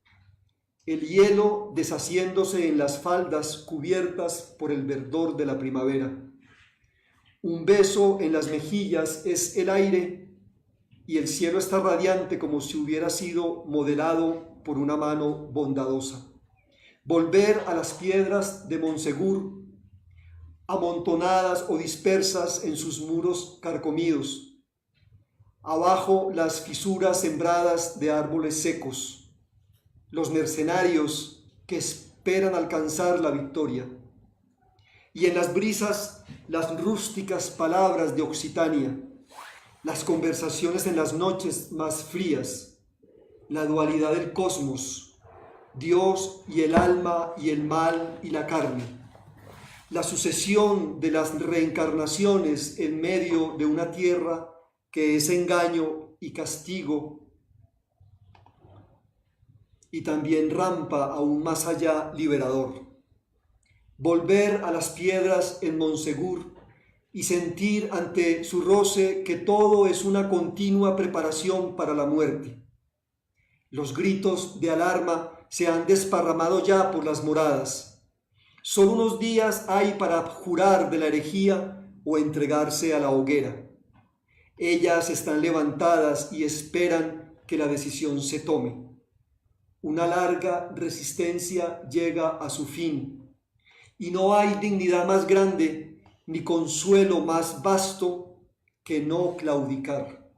el hielo deshaciéndose en las faldas cubiertas por el verdor de la primavera. Un beso en las mejillas es el aire y el cielo está radiante como si hubiera sido modelado por una mano bondadosa. Volver a las piedras de Monsegur, amontonadas o dispersas en sus muros carcomidos. Abajo las fisuras sembradas de árboles secos, los mercenarios que esperan alcanzar la victoria. Y en las brisas las rústicas palabras de Occitania, las conversaciones en las noches más frías, la dualidad del cosmos, Dios y el alma y el mal y la carne, la sucesión de las reencarnaciones en medio de una tierra que es engaño y castigo, y también rampa aún más allá liberador. Volver a las piedras en Monsegur y sentir ante su roce que todo es una continua preparación para la muerte. Los gritos de alarma se han desparramado ya por las moradas. Solo unos días hay para jurar de la herejía o entregarse a la hoguera. Ellas están levantadas y esperan que la decisión se tome. Una larga resistencia llega a su fin y no hay dignidad más grande ni consuelo más vasto que no claudicar.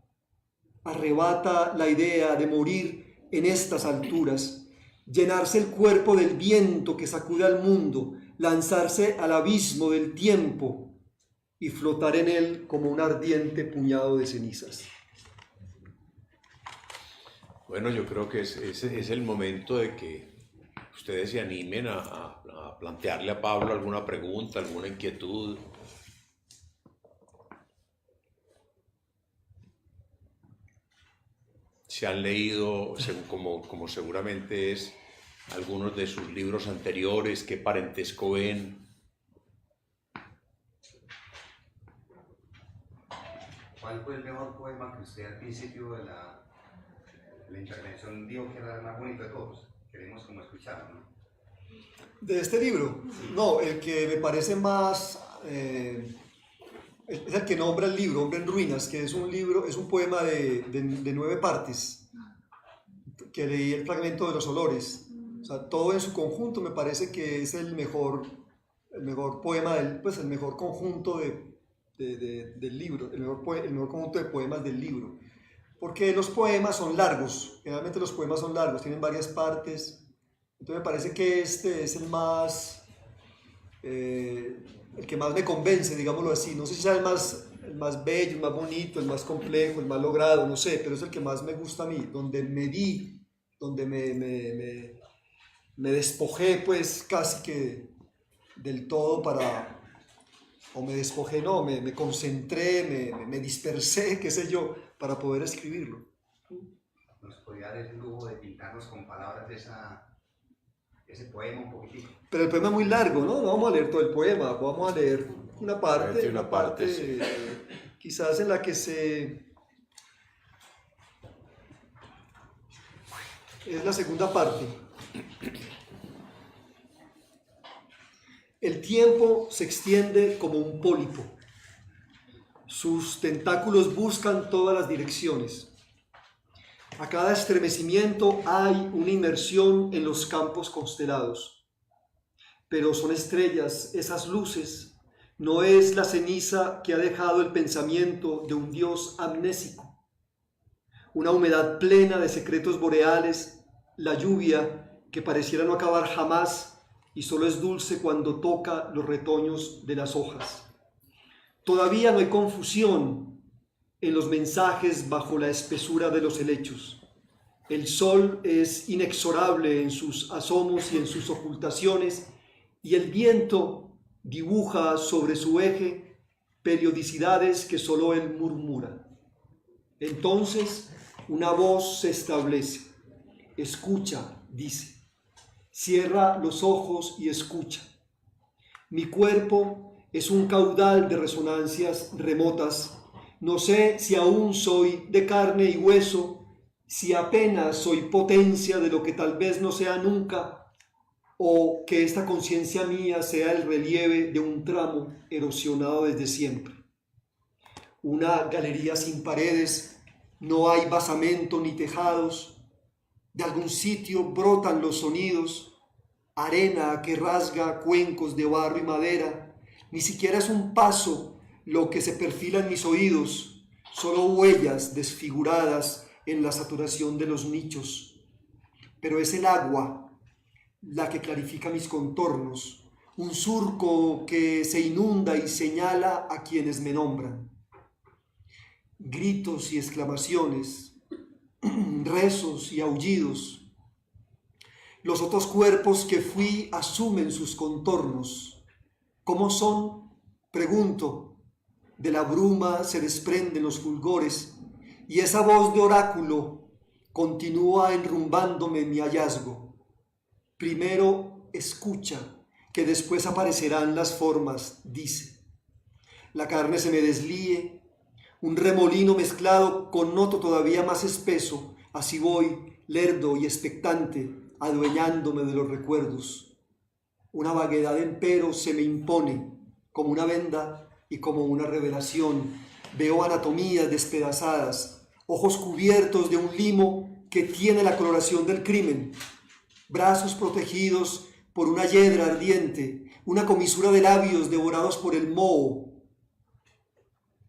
Arrebata la idea de morir en estas alturas, llenarse el cuerpo del viento que sacude al mundo, lanzarse al abismo del tiempo y flotar en él como un ardiente puñado de cenizas. Bueno, yo creo que es el momento de que ustedes se animen a plantearle a Pablo alguna pregunta, alguna inquietud. Se han leído, como seguramente es, algunos de sus libros anteriores, qué parentesco ven. ¿Cuál fue el mejor poema que usted al principio de la intervención dijo que era el más bonito de todos? Queremos como escucharlo, ¿no? ¿De este libro? Sí. No, el que me parece más... es el que nombra el libro, Hombre en Ruinas, que es un poema de 9 partes, que leí el fragmento de los olores. O sea, todo en su conjunto me parece que es el mejor poema, el mejor conjunto del libro, el mejor conjunto de poemas del libro. Porque los poemas son largos, generalmente los poemas son largos, tienen varias partes. Entonces me parece que este es el que más me convence, digámoslo así. No sé si sea el más bello, el más bonito, el más complejo, el más logrado, no sé, pero es el que más me gusta a mí, donde me despojé pues casi que del todo me concentré, me dispersé, qué sé yo, para poder escribirlo. ¿Nos podría dar el lujo de pintarnos con palabras de ese poema un poquitito? Pero el poema es muy largo, ¿no? No vamos a leer todo el poema, vamos a leer una parte, Sí. Quizás en la que es la segunda parte. El tiempo se extiende como un pólipo. Sus tentáculos buscan todas las direcciones. A cada estremecimiento hay una inmersión en los campos constelados. Pero son estrellas esas luces, no es la ceniza que ha dejado el pensamiento de un dios amnésico. Una humedad plena de secretos boreales, la lluvia que pareciera no acabar jamás y solo es dulce cuando toca los retoños de las hojas. Todavía no hay confusión en los mensajes bajo la espesura de los helechos. El sol es inexorable en sus asomos y en sus ocultaciones, y el viento dibuja sobre su eje periodicidades que solo él murmura. Entonces una voz se establece. Escucha, dice. Cierra los ojos y escucha. Mi cuerpo es un caudal de resonancias remotas. No sé si aún soy de carne y hueso, si apenas soy potencia de lo que tal vez no sea nunca, o que esta conciencia mía sea el relieve de un tramo erosionado desde siempre. Una galería sin paredes, no hay basamento ni tejados. De algún sitio brotan los sonidos, arena que rasga cuencos de barro y madera. Ni siquiera es un paso lo que se perfila en mis oídos, solo huellas desfiguradas en la saturación de los nichos. Pero es el agua la que clarifica mis contornos, un surco que se inunda y señala a quienes me nombran. Gritos y exclamaciones, rezos y aullidos. Los otros cuerpos que fui asumen sus contornos. ¿Cómo son? Pregunto. De la bruma se desprenden los fulgores y esa voz de oráculo continúa enrumbándome mi hallazgo. Primero escucha, que después aparecerán las formas, dice. La carne se me deslíe, un remolino mezclado con noto todavía más espeso, así voy, lerdo y expectante, adueñándome de los recuerdos. Una vaguedad empero se me impone, como una venda y como una revelación. Veo anatomías despedazadas, ojos cubiertos de un limo que tiene la coloración del crimen, brazos protegidos por una hiedra ardiente, una comisura de labios devorados por el moho,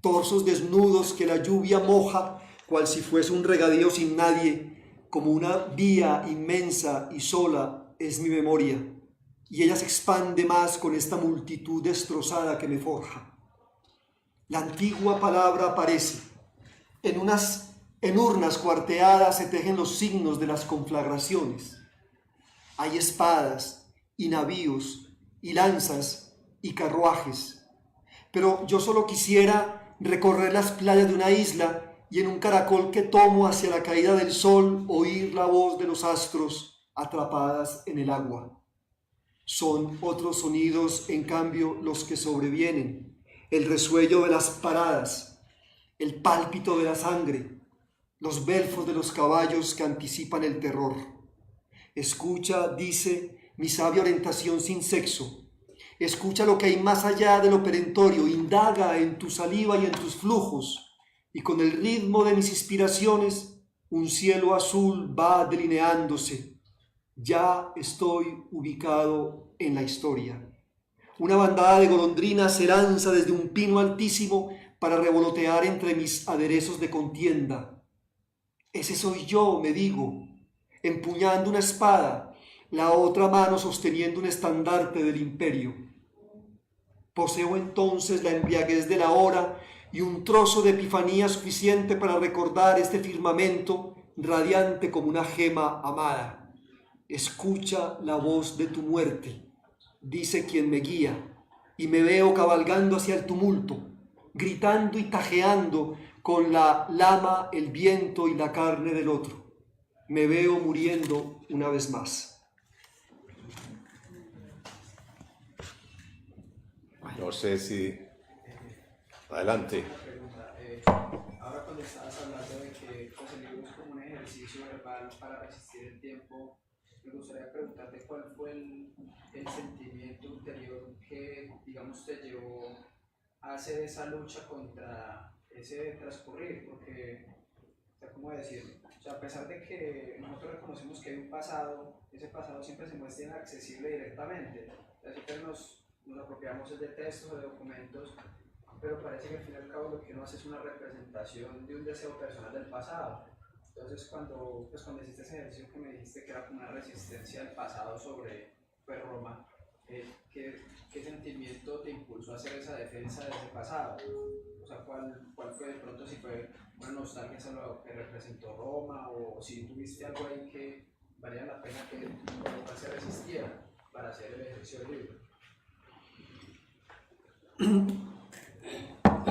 torsos desnudos que la lluvia moja, cual si fuese un regadío sin nadie, como una vía inmensa y sola es mi memoria, y ella se expande más con esta multitud destrozada que me forja. La antigua palabra aparece, en urnas cuarteadas se tejen los signos de las conflagraciones. Hay espadas y navíos y lanzas y carruajes, pero yo solo quisiera recorrer las playas de una isla y en un caracol que tomo hacia la caída del sol oír la voz de los astros atrapadas en el agua. Son otros sonidos, en cambio, los que sobrevienen, el resuello de las paradas, el pálpito de la sangre, los belfos de los caballos que anticipan el terror. Escucha, dice, mi sabia orientación sin sexo. Escucha lo que hay más allá de lo perentorio, indaga en tu saliva y en tus flujos, y con el ritmo de mis inspiraciones, un cielo azul va delineándose. Ya estoy ubicado en la historia. Una bandada de golondrinas se lanza desde un pino altísimo para revolotear entre mis aderezos de contienda. Ese soy yo, me digo, empuñando una espada, la otra mano sosteniendo un estandarte del imperio. Poseo entonces la embriaguez de la hora y un trozo de epifanía suficiente para recordar este firmamento radiante como una gema amada. escucha la voz de tu muerte, dice quien me guía, y me veo cabalgando hacia el tumulto, gritando y tajeando con la lama, el viento y la carne del otro. Me veo muriendo una vez más. No sé si... Adelante. Ahora cuando estabas hablando de que pues, el libro es como un ejercicio verbal para resistir el tiempo, me gustaría preguntarte cuál fue el sentimiento interior que, digamos, te llevó a hacer esa lucha contra ese transcurrir, porque, o sea, ¿cómo decirlo? O sea, a pesar de que nosotros reconocemos que hay un pasado, ese pasado siempre se muestra inaccesible directamente, o sea, siempre nos apropiamos de textos o de documentos, pero parece que al fin y al cabo lo que uno hace es una representación de un deseo personal del pasado. Entonces cuando hiciste ese ejercicio que me dijiste que era como una resistencia al pasado sobre Roma, ¿qué sentimiento te impulsó a hacer esa defensa de ese pasado? O sea, ¿cuál fue de pronto, si fue una nostalgia hacia lo que representó Roma, o si tuviste algo ahí que valía la pena que se resistiera para hacer el ejercicio del libro?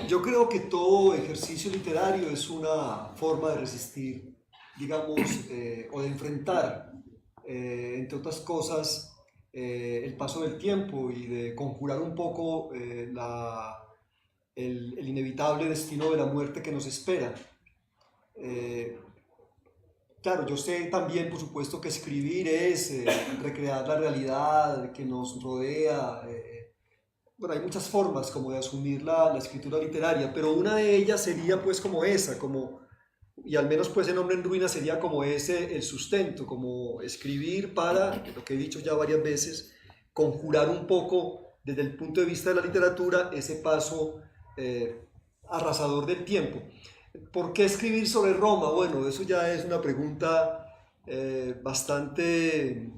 Yo creo que todo ejercicio literario es una forma de resistir, digamos, o de enfrentar, entre otras cosas, el paso del tiempo y de conjurar un poco el inevitable destino de la muerte que nos espera. Claro, yo sé también, por supuesto, que escribir es recrear la realidad que nos rodea. Bueno, hay muchas formas como de asumir la escritura literaria, pero una de ellas sería pues como esa, y al menos pues en Hombre en Ruinas sería como ese el sustento, como escribir para, lo que he dicho ya varias veces, conjurar un poco desde el punto de vista de la literatura ese paso arrasador del tiempo. ¿Por qué escribir sobre Roma? Bueno, eso ya es una pregunta bastante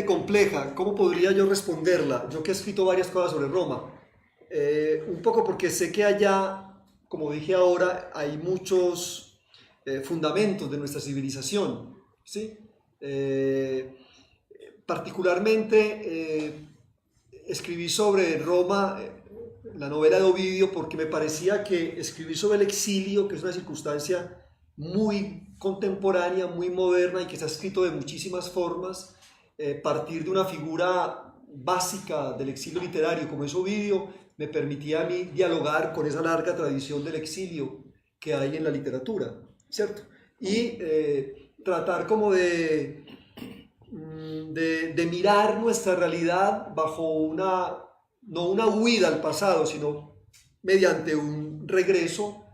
compleja. ¿Cómo podría yo responderla? Yo que he escrito varias cosas sobre Roma, un poco porque sé que allá, como dije ahora, hay muchos fundamentos de nuestra civilización, ¿sí? Particularmente escribí sobre Roma, la novela de Ovidio, porque me parecía que escribir sobre el exilio, que es una circunstancia muy contemporánea, muy moderna y que se ha escrito de muchísimas formas, partir de una figura básica del exilio literario como es Ovidio, me permitía a mí dialogar con esa larga tradición del exilio que hay en la literatura, ¿cierto? Y tratar como de mirar nuestra realidad bajo no una huida al pasado, sino mediante un regreso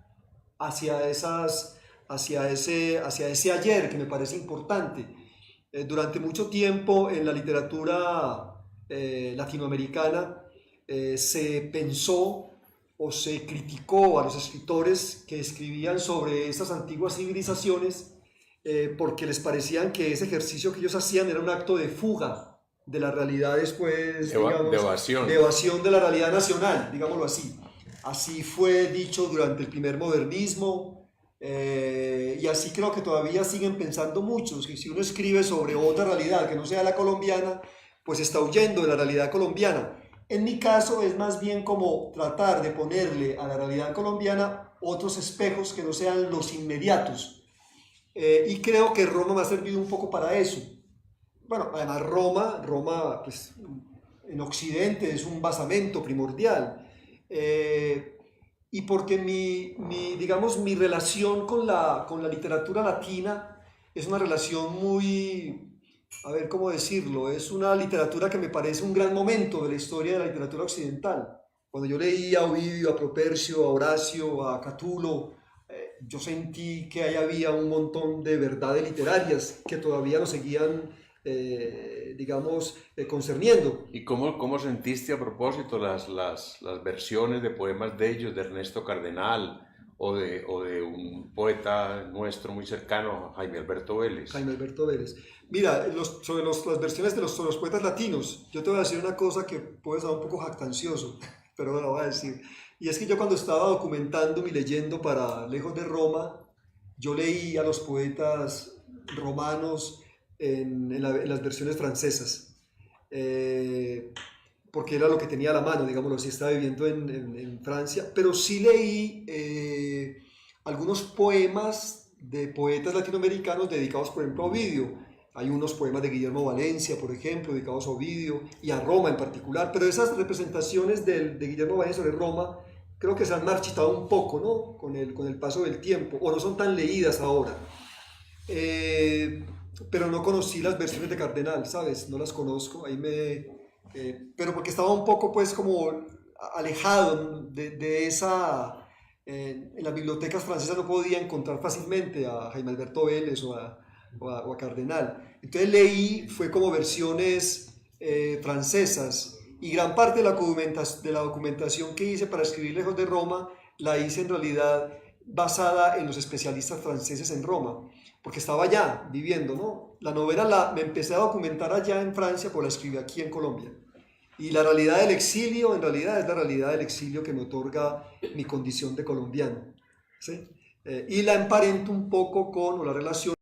hacia ese ayer que me parece importante. Durante mucho tiempo en la literatura latinoamericana se pensó o se criticó a los escritores que escribían sobre esas antiguas civilizaciones porque les parecían que ese ejercicio que ellos hacían era un acto de fuga de las realidades, pues, digamos, de evasión de la realidad nacional, digámoslo así. Así fue dicho durante el primer modernismo. Y así creo que todavía siguen pensando muchos, que si uno escribe sobre otra realidad que no sea la colombiana, pues está huyendo de la realidad colombiana. En mi caso es más bien como tratar de ponerle a la realidad colombiana otros espejos que no sean los inmediatos. Y creo que Roma me ha servido un poco para eso. Bueno, además Roma pues, en Occidente es un basamento primordial. Y porque mi relación con la literatura latina es una relación muy, a ver cómo decirlo, es una literatura que me parece un gran momento de la historia de la literatura occidental. Cuando yo leía a Ovidio, a Propercio, a Horacio, a Catulo, yo sentí que ahí había un montón de verdades literarias que todavía nos seguían, concerniendo. ¿Y cómo sentiste a propósito las versiones de poemas de ellos, de Ernesto Cardenal o de un poeta nuestro muy cercano, Jaime Alberto Vélez? Jaime Alberto Vélez. Mira, sobre las versiones de los poetas latinos, yo te voy a decir una cosa que puede sonar un poco jactancioso, pero no lo voy a decir. Y es que yo cuando estaba documentando mi leyendo para Lejos de Roma, Yo leí a los poetas romanos en las versiones francesas, porque era lo que tenía a la mano, digámoslo así, estaba viviendo en Francia, pero sí leí algunos poemas de poetas latinoamericanos dedicados, por ejemplo, a Ovidio. Hay unos poemas de Guillermo Valencia, por ejemplo, dedicados a Ovidio y a Roma en particular, pero esas representaciones de Guillermo Valencia sobre Roma creo que se han marchitado un poco, ¿no? Con el paso del tiempo, o no son tan leídas ahora. Pero no conocí las versiones de Cardenal, ¿sabes? No las conozco, pero porque estaba un poco pues como alejado de esa... en las bibliotecas francesas no podía encontrar fácilmente a Jaime Alberto Vélez o a Cardenal. Entonces leí, fue como versiones francesas, y gran parte de la documentación que hice para escribir Lejos de Roma la hice en realidad basada en los especialistas franceses en Roma, porque estaba allá viviendo, ¿no? La novela me empecé a documentar allá en Francia, pero la escribí aquí en Colombia. Y la realidad del exilio, en realidad, es la realidad del exilio que me otorga mi condición de colombiano, ¿sí? Y la emparento un poco con, o la relación